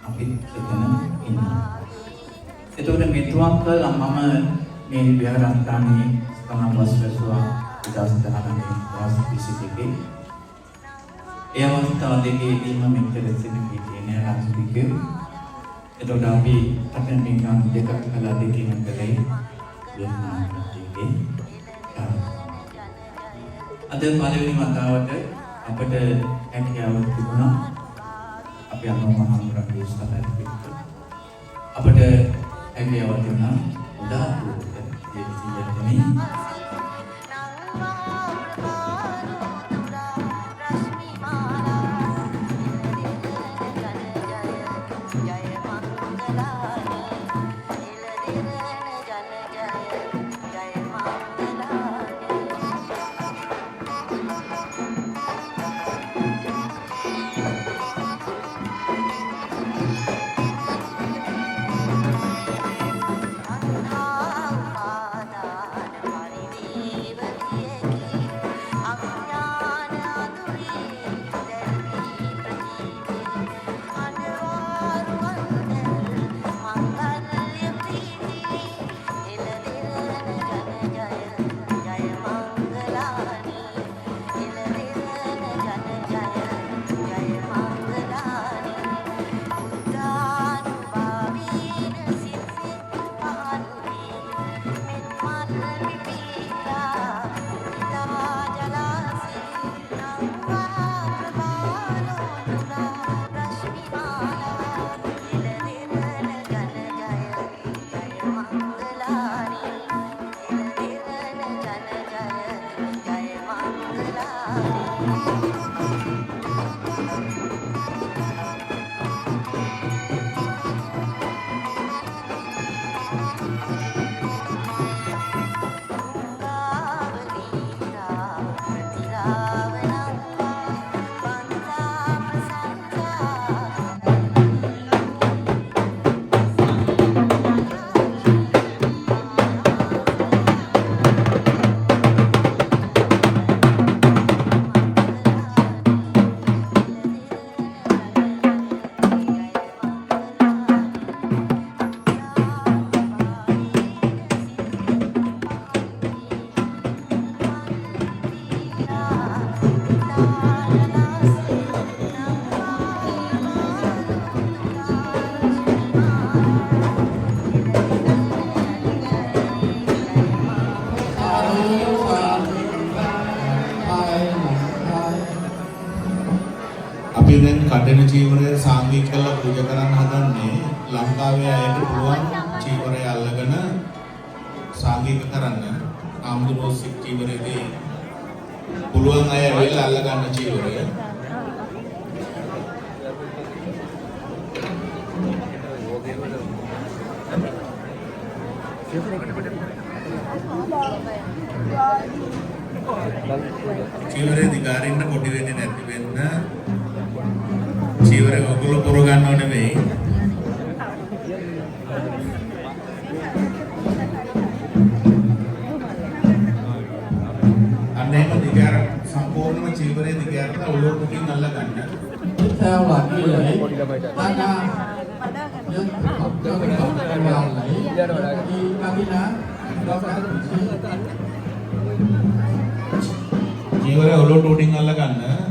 අපි එතන ඉන්නවා. එතකොට මේ තුවක් කළා මම මේ විහාරස්ථානයේ තමන් වස්වැසුවා 2019 දවස් 22. ඒ අවස්ථාව දෙකේදීම මෙතන සිටින්නේ නෑ රාජිකේ. එතකොට අපි අපෙන් මිනිහන් දෙකක් කළා දෙකකින් කරේ වියට්නාම් රටේ. අද පළවෙනි වතාවට අපිට හැකියාවක් තිබුණා අපි අනුමහාමුදුරන්ගේ ස්ථානයට පිට. අපිට හැකියාවක් තිබුණා උදාහරණයක් දෙවියන්ගේ දැන් කඩන චීවරය සාංගික කරලා පූජා කරන්න හදන්නේ ලංකාවේ අයට පුළුවන් චීවරය අල්ලගෙන සාංගික කරන්න ආම්දුරෝසික චීවරයේදී පුළුවන් අය වෙල අල්ල ගන්න චීවරය චීවරේ දිගාරින්න පොඩි වෙන්නේ නැති වෙන්න චීවරය ඔගොල්ලෝ පුර ගන්නව නෙවෙයි අන්නේම දිගාර සම්පූර්ණම චීවරේ දිගාරලා ඔලුවකින් අල්ල ගන්න theo là như vậy ta nhân học cho mình học cái nào lấy đi Camina đó là චීවරය ඔලුවට උඩින් අල්ල ගන්න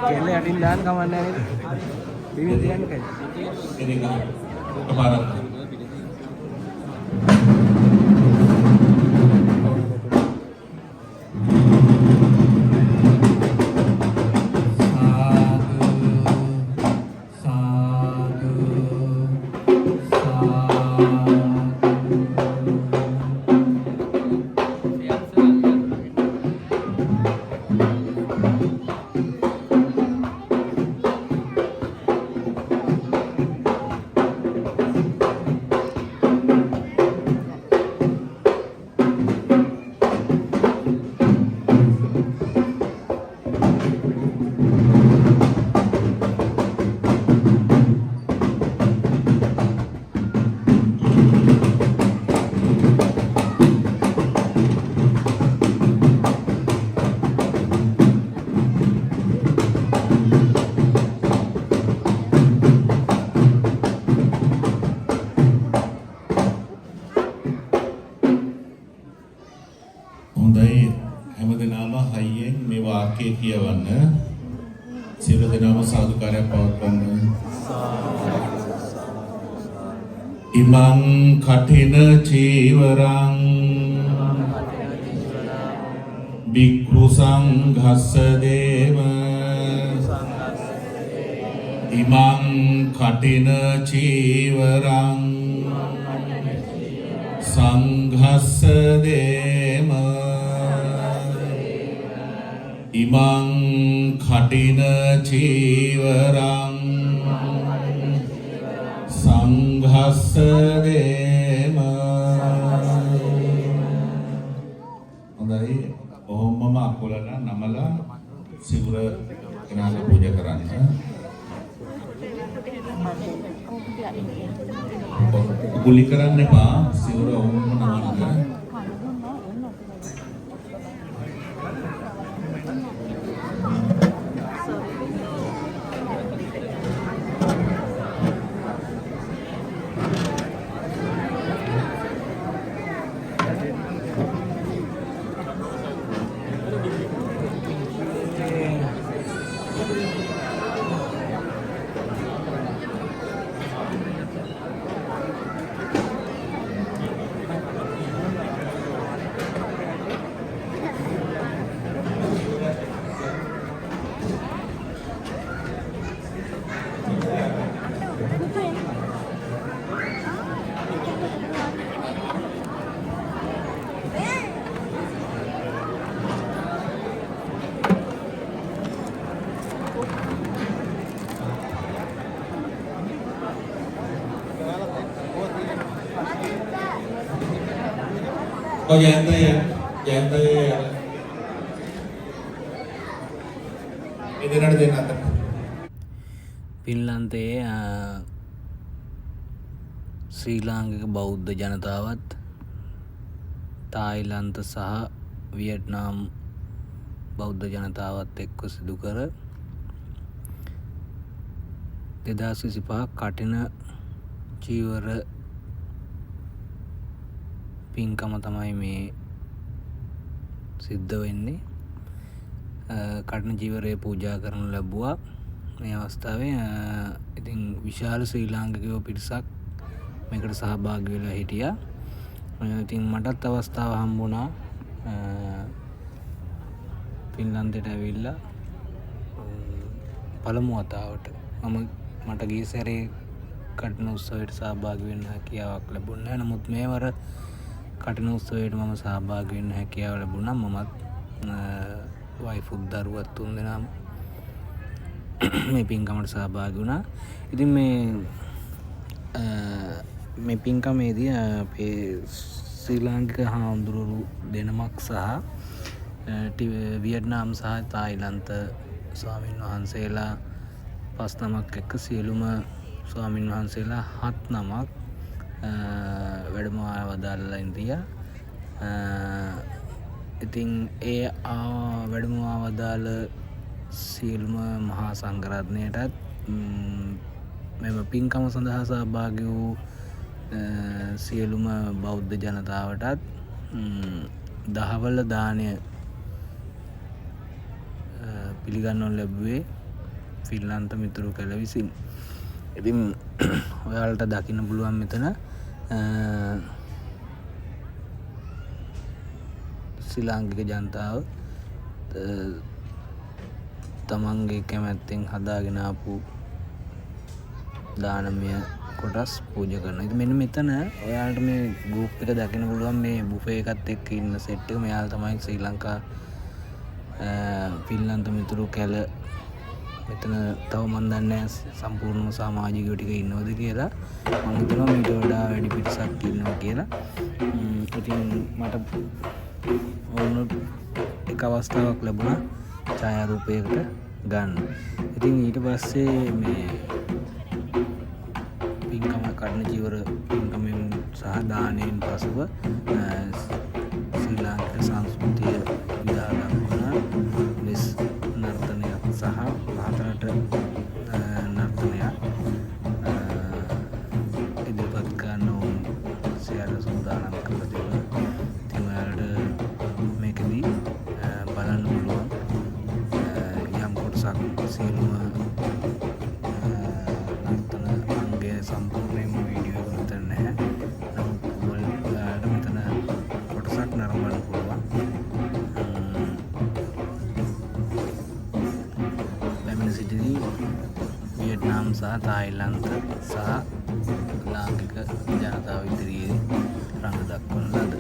Kayaknya ada dan kawan ini. Bibitian kan. ini kan kemarin කියවන්න. සියලු දෙනාම සාදුකාරයක් පවත්වන්න. ඉමං කඨින චීවරං භික්ඛු සංඝස්ස දේව ඉමං කඨින චීවරං සංඝස්ස දේම ඉමං කඨින චීවරං සංඝස්ස දේම. හොඳයි, ඔහොමම අකුලලා නමලා සිවුර ගෙනාලා පූජා කරන්න. ගුලි කරන්න එපා, සිවුර ඔහොමම නමන්න. Có dán tay em, dán tay ഇതിനാണ് ഇതിനകത്ത്. පින්ලන්තයේ ශ්‍රී ලාංකික බෞද්ධ ජනතාවත් තායිලන්ත සහ වියට්නාම් බෞද්ධ ජනතාවත් එක්ව සිදු කර 2025 කඨින චීවර පින්කම තමයි මේ සිද්ධ වෙන්නේ. කඨින චීවරය පූජා කරනු ලැබුවා මේ අවස්ථාවේ. ඉතින් විශාල ශ්‍රී ලාංකිකයෝ පිරිසක් මේකට සහභාගී වෙලා හිටියා. ඉතින් මටත් අවස්ථාව හම්බුණා ෆින්ලන්තයට ඇවිල්ලා පළමු වතාවට. මට ගිය සැරේ කඨින උත්සවයට සහභාගී වෙන්න හැකියාවක් ලැබුණේ නැහැ. නමුත් මේවර කඨින උත්සවයට මම සහභාගී වෙන්න හැකියාව ලැබුණා. මමත් වයිෆුත් දරුවත් තුන් දෙනාම මේ පින්කමට සහභාගී වුණා. ඉතින් මේ පින්කමේදී අපේ ශ්‍රී ලාංකික හාමුදුරුවෝ දෙනමක් සහ වියට්නාම් සහ තායිලන්ත ස්වාමින් වහන්සේලා 5 නමක් එක්ක සියලුම ස්වාමින් වහන්සේලා 7 නමක් වැඩම වදාළලා ඉන්දියා. ඉතින් ඒ වැඩම වදාළ සියලුම මහා සංඝරත්නයටත් මෙම පින්කම සඳහා සහභාගී වූ සියලුම බෞද්ධ ජනතාවටත් දහවල දානය පිළිගන්නු ලැබුවේ ෆින්ලන්ත මිතුරු කළ විසින්. ඉතින් ඔයාලට දකින්න පුළුවන් මෙතන ශ්‍රී ලාංකික ජනතාව තමන්ගේ කැමැත්තෙන් හදාගෙන ආපු දානමය කොටස් පූජා කරනවා. ඉතින් මෙන්න මෙතන ඔයාලට මේ ගෲප් එක දකින්න පුළුවන් මේ බුෆේ එකත් එක්ක ඉන්න සෙට් එක. මෙයාලා තමයි ශ්‍රී ලංකා ෆින්ලන්ත මිතුරු කැල. මෙතන තව මන් දන්නේ නැහැ සම්පූර්ණ සමාජිකයෝ ටික ඉන්නවද කියලා. මම හිතනවා මීට වඩා වැඩි පිරිසක් ඉන්නවා කියලා. ඉතින් මට ඕන එක අවස්ථාවක් ලැබුණා ඡායාරූපයකට ගන්න. ඉතින් ඊට පස්සේ මේ පින්කම කඨින චීවර පින්කමෙන් සහ දානයෙන් පසුව ශ්‍රී ලාංකික සංස්කෘතිය විදා දක්වන ලෙස් නර්තනයක් සහ පහතරට නර්තනයක් ඉදිරිපත් කරන සියල්ල සූදානම් කරලා තියෙනවා. ඉතින් ඔයාලට මේකදී බලන්න පුළුවන් නර්තන අංගය සම්පූර්ණයෙන්ම වීඩියෝ එක මෙතන නැහැ. නමුත් ඔයාලට මෙතන කොටසක් නරඹන්න පුළුවන්. පැමිණ සිටිදී වියට්නාම් සහ තායිලන්ත සහ ලාංකික ජනතාව ඉදිරියේ රඟ දක්වන ලද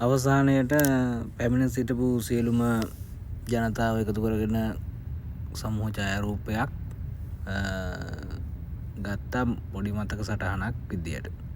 අවසානයට පැමිණ සිටපු සියලුම ජනතාව එකතු කරගෙන සමූහ ඡායාරූපයක් ගත්තා පොඩි මතක සටහනක් විදියට.